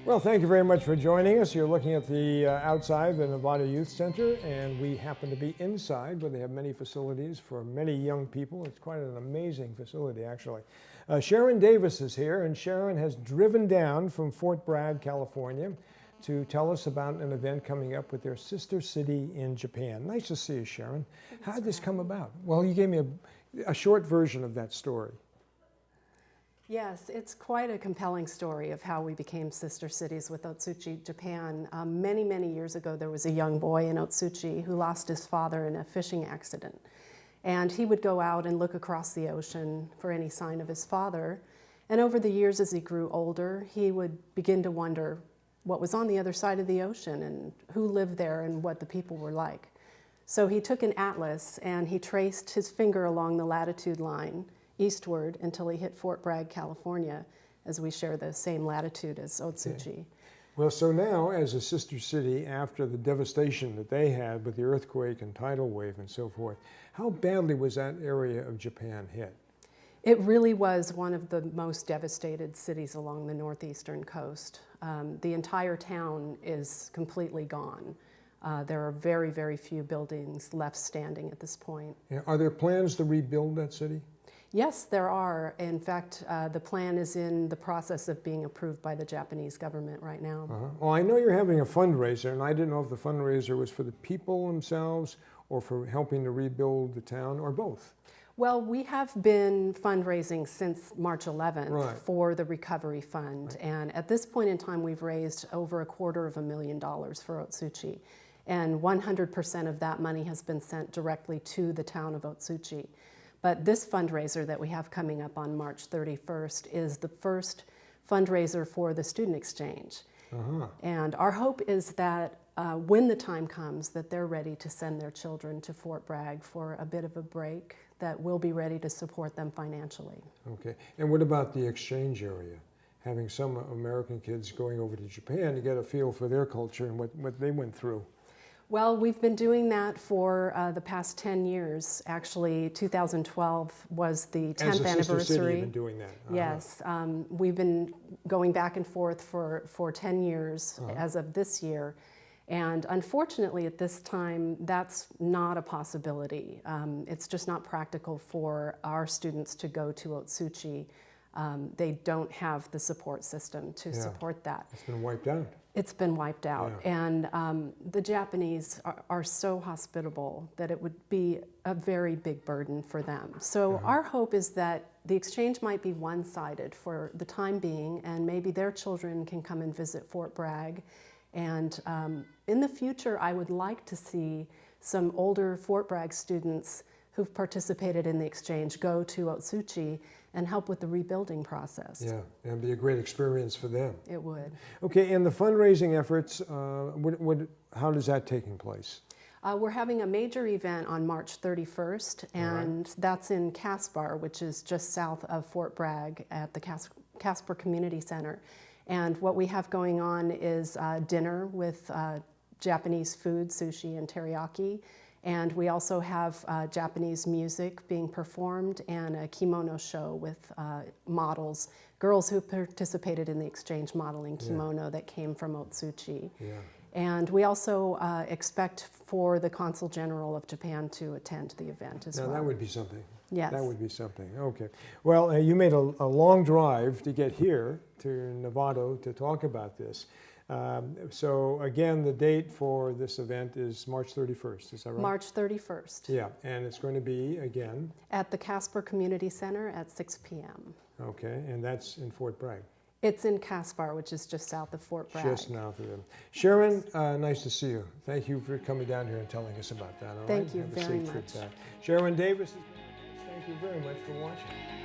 Well, thank you very much for joining us. You're looking at the outside the Nevada Youth Center, and we happen to be inside where they have many facilities for many young people. It's quite an amazing facility, actually. Sharon Davis is here, and Sharon has driven down from Fort Bragg, California, to tell us about an event coming up with their sister city in Japan. Nice to see you, Sharon. How did this come about? Well, you gave me a short version of that story. Yes, it's quite a compelling story of how we became sister cities with Otsuchi, Japan. Many, many years ago, there was a young boy in Otsuchi who lost his father in a fishing accident. And he would go out and look across the ocean for any sign of his father. And over the years, as he grew older, he would begin to wonder what was on the other side of the ocean and who lived there and what the people were like. So he took an atlas and he traced his finger along the latitude line eastward until he hit Fort Bragg, California, as we share the same latitude as Otsuchi. Okay. Well, so now as a sister city, after the devastation that they had with the earthquake and tidal wave and so forth, how badly was that area of Japan hit? It really was one of the most devastated cities along the northeastern coast. The entire town is completely gone. There are very, very few buildings left standing at this point. Yeah, are there plans to rebuild that city? Yes, there are. In fact, the plan is in the process of being approved by the Japanese government right now. Well, I know you're having a fundraiser, and I didn't know if the fundraiser was for the people themselves or for helping to rebuild the town, or both. Well, we have been fundraising since March 11th Right. for the Recovery Fund. Right. And at this point in time, we've raised over $250,000 for Otsuchi. And 100% of that money has been sent directly to the town of Otsuchi. But this fundraiser that we have coming up on March 31st is the first fundraiser for the student exchange. And our hope is that when the time comes that they're ready to send their children to Fort Bragg for a bit of a break, that we'll be ready to support them financially. Okay. And what about the exchange area? Having some American kids going over to Japan to get a feel for their culture and what they went through. Well, we've been doing that for the past 10 years. Actually, 2012 was the 10th anniversary. As a sister city, you've been doing that. Yes. We've been going back and forth for 10 years as of this year. And unfortunately, at this time, that's not a possibility. It's just not practical for our students to go to Otsuchi. They don't have the support system to support that. It's been wiped out. It's been wiped out. Yeah. And the Japanese are so hospitable that it would be a very big burden for them. So our hope is that the exchange might be one-sided for the time being, and maybe their children can come and visit Fort Bragg. And in the future, I would like to see some older Fort Bragg students who've participated in the exchange go to Otsuchi and help with the rebuilding process. Yeah, it'd be a great experience for them. It would. Okay, and the fundraising efforts, how does that taking place? We're having a major event on March 31st, and that's in Caspar, which is just south of Fort Bragg at the Caspar Community Center. And what we have going on is dinner with Japanese food, sushi and teriyaki. And we also have Japanese music being performed and a kimono show with models, girls who participated in the exchange modeling kimono that came from Otsuchi. Yeah. And we also expect for the Consul General of Japan to attend the event as well. Now that would be something. Yes. That would be something. Okay. Well, you made a long drive to get here to Nevada to talk about this. So again, the date for this event is March 31st, is that right? March 31st. Yeah, and it's going to be, again? At the Caspar Community Center at 6 p.m. Okay, and that's in Fort Bragg? It's in Caspar, which is just south of Fort Bragg. Just south of them. Sharon, nice to see you. Thank you for coming down here and telling us about that. All Thank right? you Have very a safe much. trip back. Sharon Davis, thank you very much for watching.